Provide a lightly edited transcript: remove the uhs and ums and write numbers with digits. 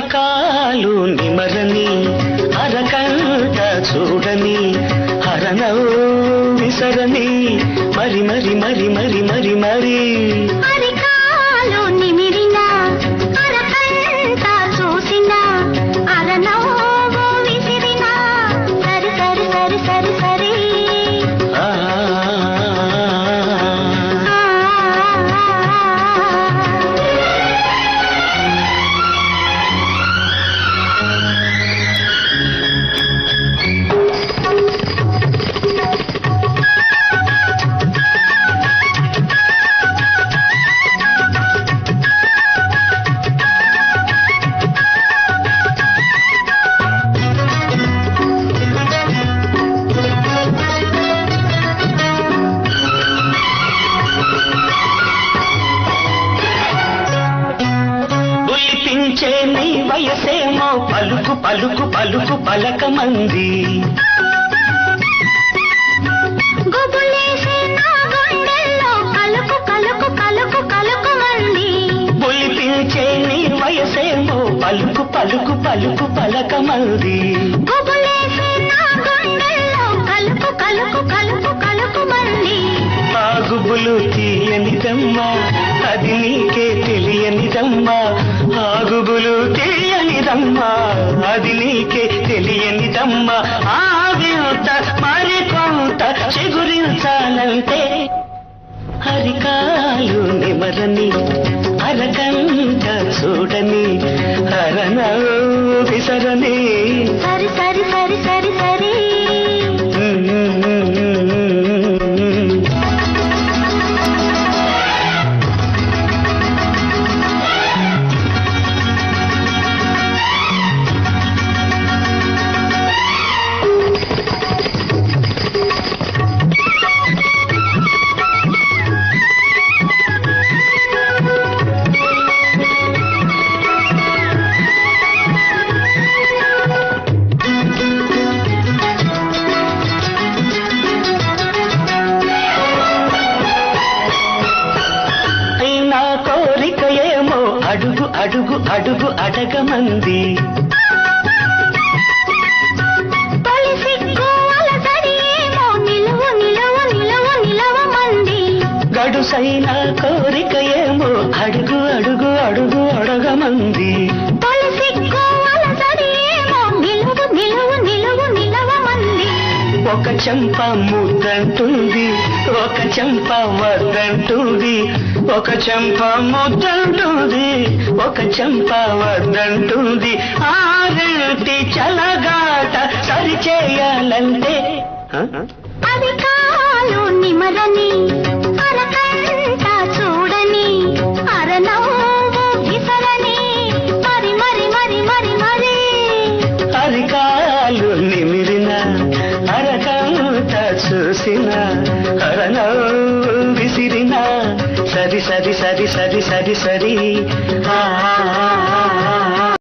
అరికాలు నిమరని అరకంట చూడని హరనవు విసరని మరి మరి మరి మరి మరి మరి అరికాలు నిమిరిన అరకంట చూసిన అరనవ్వు విసిరిన సరి సరి సరి సరి సరి నీ వయసేమో పలుకు పలుకు పలుకు పలకమంది బులిపించే నీ వయసేమో పలుకు పలుకు పలుకు పలకమంది ఆ గుబులు తీయనిదమ్మా అది నీకే తెలియనిదమ్మా ఆ గుబులు తీయనిదమ్మా అది నీకే తెలియనిదమ్మా ఆ వింత మరికొంత చిగురించాలంటే అరికాలు నిమరని అరకంట చూడని హరనవు విసరని సరి సరి సరి సరి సరి అడుగు అడుగు అడుగు అడగమంది గడుసైన కోరిక ఏమో అడుగు అడుగు అడుగు అడగమంది ఒక చెంప ముద్దంటుంది ఒక చెంప వద్దంటుంది ఒక చెంప ముద్దంటుంది ఒక చెంప వద్దంటుంది ఆ రెంటి చలగాట సరిచేయాలంటే అరికాలు నిమరని అరకంట చూడని అరనవ్వు విసరని మరి మరి మరి మరి మరి అరికాలు నిమిరిన అరకంట చూసిన హరనవు విసిరిన సరి సరి సరి సరి సరి సరి